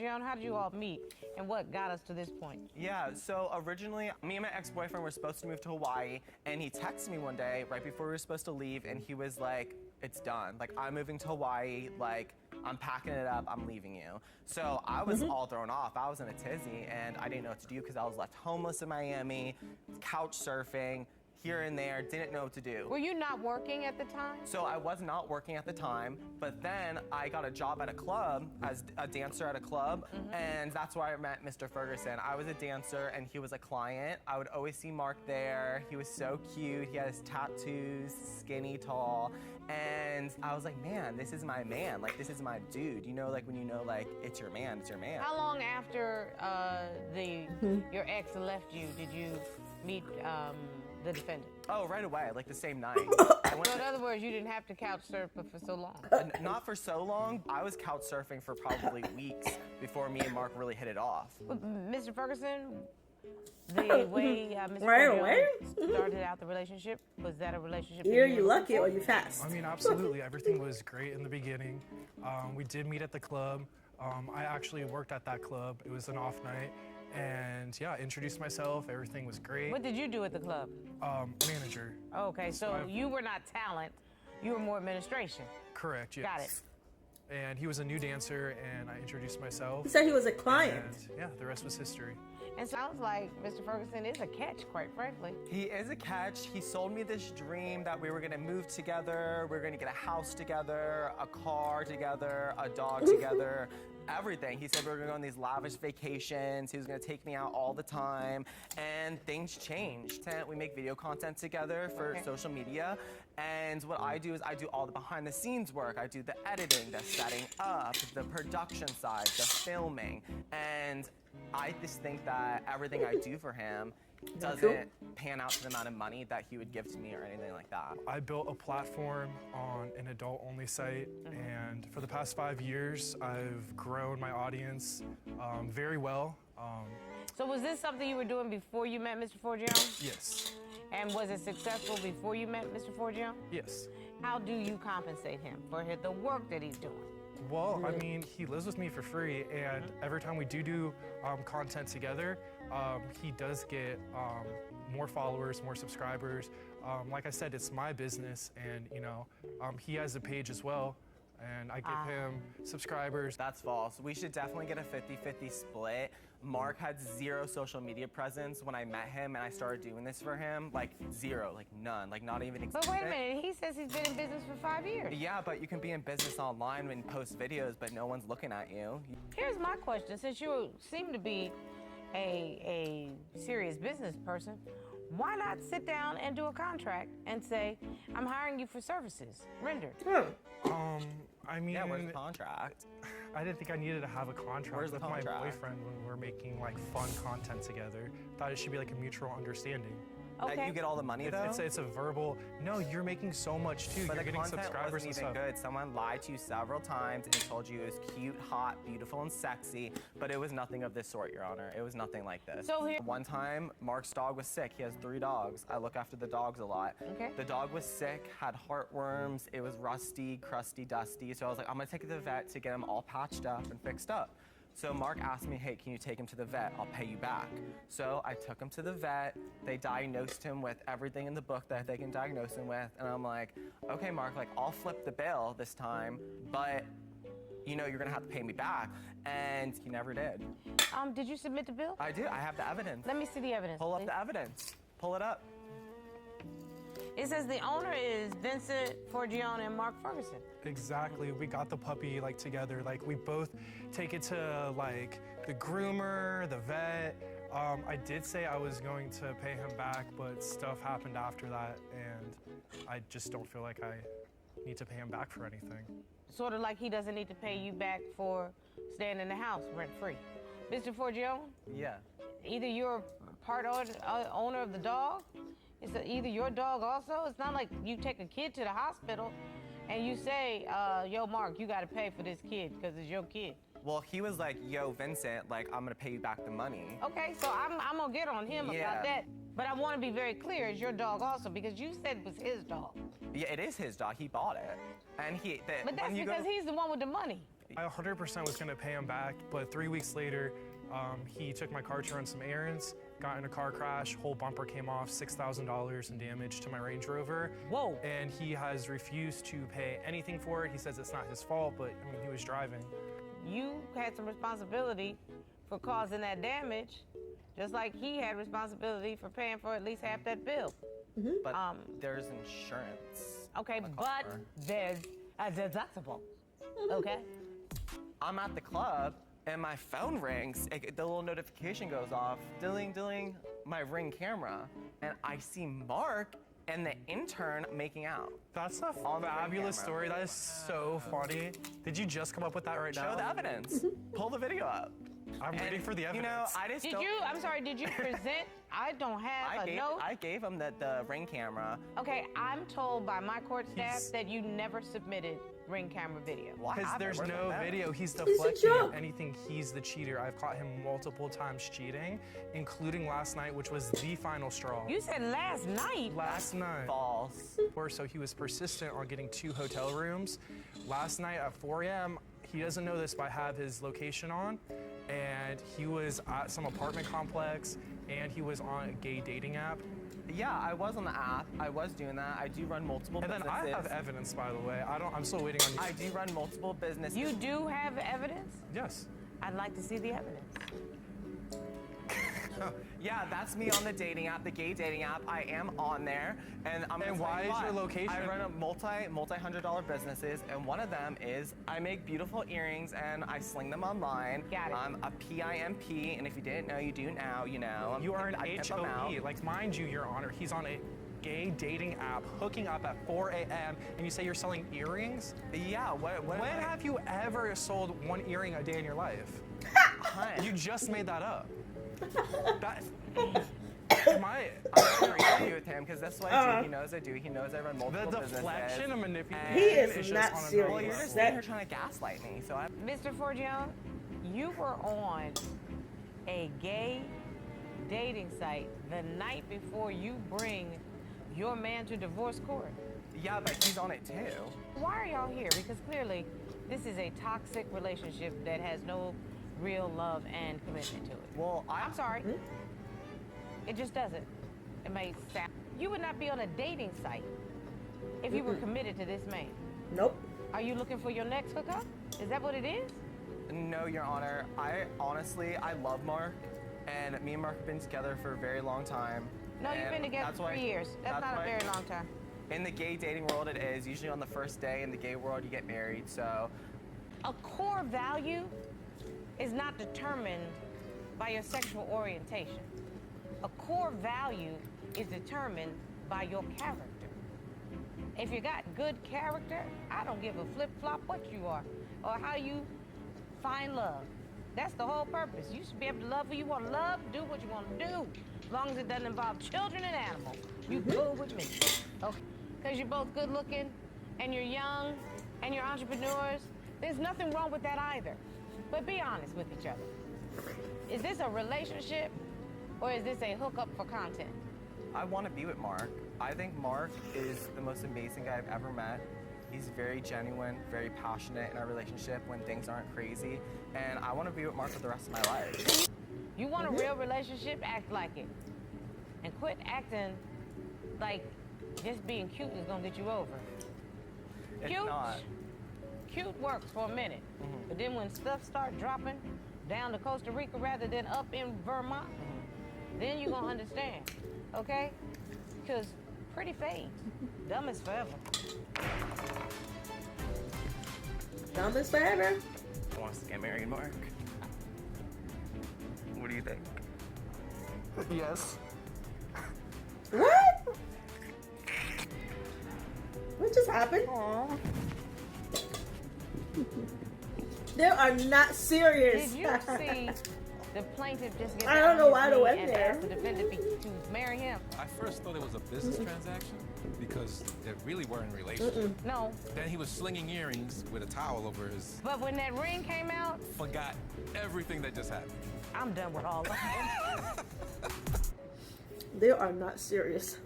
John, how did you all meet, and what got us to this point? Yeah, so originally, me and my ex-boyfriend were supposed to move to Hawaii, and he texted me one day right before we were supposed to leave, and he was like, it's done. Like, I'm moving to Hawaii, like, I'm packing it up, I'm leaving you. So I was all thrown off. I was in a tizzy, and I didn't know what to do because I was left homeless in Miami, couch surfing, here and there, didn't know what to do. Were you not working at the time? So I was not working at the time, but then I got a job at a club as a dancer at a club, and that's where I met Mr. Ferguson. I was a dancer and he was a client. I would always see Mark there. He was so cute. He had his tattoos, skinny, tall, and I was like, man, this is my man. Like, this is my dude. You know, like when you know, like, it's your man, it's your man. How long after your ex left you did you meet the defendant? Oh, right away, like the same night. So in other words, you didn't have to couch surf for so long. Not for so long. I was couch surfing for probably weeks before me and Mark really hit it off. But Mr. Ferguson, the way Mr. Ferguson started out the relationship, was that a relationship? Either you lucky or you fast. I mean, absolutely. Everything was great in the beginning. We did meet at the club. I actually worked at that club. It was an off night. And yeah, introduced myself. Everything was great. What did you do at the club? Manager. Okay, so you were not talent. You were more administration. Correct, yes. Got it. And he was a new dancer, and I introduced myself. He said he was a client. And yeah, the rest was history. And sounds like Mr. Ferguson is a catch, quite frankly. He is a catch. He sold me this dream that we were gonna move together, we were gonna get a house together, a car together, a dog together, everything. He said we were gonna go on these lavish vacations, he was gonna take me out all the time, and things changed. We make video content together for social media, and what I do is I do all the behind the scenes work. I do the editing, the setting up, the production side, the filming, and I just think that everything I do for him doesn't pan out to the amount of money that he would give to me or anything like that. I built a platform on an adult-only site, and for the past 5 years, I've grown my audience very well. So was this something you were doing before you met Mr. Forgione? Yes. And was it successful before you met Mr. Forgione? Yes. How do you compensate him for the work that he's doing? Well, I mean, he lives with me for free, and every time we do content together, he does get more followers, more subscribers. Like I said, it's my business, and you know, he has a page as well, and I give him subscribers. That's false. We should definitely get a 50-50 split. Mark had zero social media presence when I met him and I started doing this for him. Like zero, like none, like not even existent. But wait a minute, he says he's been in business for 5 years. Yeah, but you can be in business online and post videos, but no one's looking at you. Here's my question, since you seem to be a serious business person, why not sit down and do a contract and say, I'm hiring you for services rendered? I mean, Yeah, where's the contract? I didn't think I needed to have a contract Where's the with contract? my boyfriend when we're making like fun content together. Thought it should be like a mutual understanding. That you get all the money though? It's a verbal, no, you're making so much too. But You're the getting content subscribers wasn't and even stuff. good. Someone lied to you several times and told you it was cute, hot, beautiful, and sexy, but it was nothing of this sort, Your Honor. It was nothing like this. So here- One time, Mark's dog was sick. He has 3 dogs. I look after the dogs a lot. Okay. The dog was sick, had heartworms. It was rusty, crusty, dusty. So I was like, I'm gonna take it to the vet to get him all patched up and fixed up. So Mark asked me, hey, can you take him to the vet? I'll pay you back. So I took him to the vet. They diagnosed him with everything in the book that they can diagnose him with. And I'm like, okay, Mark, like I'll flip the bill this time, but you know, you're gonna have to pay me back. And he never did. Did you submit the bill? I do, I have the evidence. Let me see the evidence. Pull up please. the evidence. Pull it up. It says the owner is Vincent Forgione and Mark Ferguson. Exactly. We got the puppy like together. Like we both take it to like the groomer, the vet. I did say I was going to pay him back, but stuff happened after that, and I just don't feel like I need to pay him back for anything. Sort of like he doesn't need to pay you back for staying in the house rent-free. Mr. Forgione, Yeah. either you're part owner of the dog, it's either your dog also. It's not like you take a kid to the hospital and you say, yo, Mark, you gotta pay for this kid because it's your kid. Well, he was like, yo, Vincent, like, I'm gonna pay you back the money. Okay, so I'm gonna get on him Yeah. about that. But I wanna be very clear, it's your dog also, because you said it was his dog. Yeah, it is his dog. He bought it. And But that's because he's the one with the money. I 100% was gonna pay him back, but 3 weeks later, he took my car to run some errands, got in a car crash, whole bumper came off, $6,000 in damage to my Range Rover. Whoa. And he has refused to pay anything for it. He says it's not his fault, but I mean, he was driving. You had some responsibility for causing that damage, just like he had responsibility for paying for at least half that bill. But there's insurance. Okay, on the but car. there's a deductible. Okay? I'm at the club and my phone rings. The little notification goes off. Dilling, dilling, my Ring camera. And I see Mark and the intern making out. That's a On the Ring fabulous camera. story. That is so funny. Did you just come up with that right now? Show the evidence. Pull the video up. I'm waiting for the evidence. You know, I just Did don't. I'm sorry, did you present? I don't have a note. I gave him the Ring camera. Okay, I'm told by my court staff He's- that you never submitted Ring camera video. Well, I Because have it. there's Where's no my phone? video. He's a deflecting joke. anything. He's the cheater. I've caught him multiple times cheating, including last night, which was the final straw. You said last night. Last night. False. So he was persistent on getting 2 hotel rooms. Last night at 4 a.m., he doesn't know this, but I have his location on, and he was at some apartment complex, and he was on a gay dating app. Yeah, I was on the app. I was doing that. I do run multiple And then businesses. I have evidence, by the way. I'm still waiting on you. I do run multiple businesses. You do have evidence? Yes. I'd like to see the evidence. Yeah, that's me on the dating app, the gay dating app. I am on there, and I'm. gonna And tell why you is your why. location- I run a multi-$100 businesses, and one of them is I make beautiful earrings and I sling them online. Got it. I'm a PIMP, and if you didn't know, you do now. You know. You are an I pimp 'em out. HOE. Like, mind you, Your Honor, he's on a gay dating app, hooking up at 4 a.m., and you say you're selling earrings? Yeah. What? When have you ever sold 1 earring a day in your life? Hun, You just made that up. That, I'm gonna argue with him because that's what I do. He knows I do. He knows I run the multiple businesses. deflection and manipulation He is just not on another serious. Well, you're level. just sitting here trying to gaslight me. So I. Mr. Forgione, you were on a gay dating site the night before you bring your man to divorce court. Yeah, but he's on it too. Why are y'all here? Because clearly this is a toxic relationship that has no real love and commitment to it. Well, I'm sorry. It just doesn't. It may sound. You would not be on a dating site if you were committed to this man. Nope. Are you looking for your next hookup? Is that what it is? No, Your Honor. I love Mark, and me and Mark have been together for a very long time. No, you've and been together that's for why- 3 years. That's not a why- very long time. In the gay dating world, it is. Usually on the first day in the gay world, you get married. So, A core value is not determined by your sexual orientation. A core value is determined by your character. If you got good character, I don't give a flip-flop what you are or how you find love. That's the whole purpose. You should be able to love who you want to love, do what you want to do, as long as it doesn't involve children and animals. You cool with me, okay? Because you're both good looking and you're young and you're entrepreneurs. There's nothing wrong with that either. But be honest with each other. Is this a relationship or is this a hookup for content? I want to be with Mark. I think Mark is the most amazing guy I've ever met. He's very genuine, very passionate in our relationship when things aren't crazy. And I want to be with Mark for the rest of my life. You want a real relationship? Act like it. And quit acting like just being cute is gonna get you over. It's Cute? not. Cute works for a minute. But then when stuff start dropping down to Costa Rica rather than up in Vermont, then you're gonna understand, okay? Because pretty fades. Dumb is forever. Dumb as forever. He wants to get married, Mark. What do you think? Yes. What? What just happened? They are not serious. Did you see the plaintiff just get I down don't know on why his they knee went and there. ask the defendant to marry him? I first thought it was a business transaction because they really were in relationship. No. Then he was slinging earrings with a towel over his. But when that ring came out, Forgot everything that just happened. I'm done with all of them. They are not serious.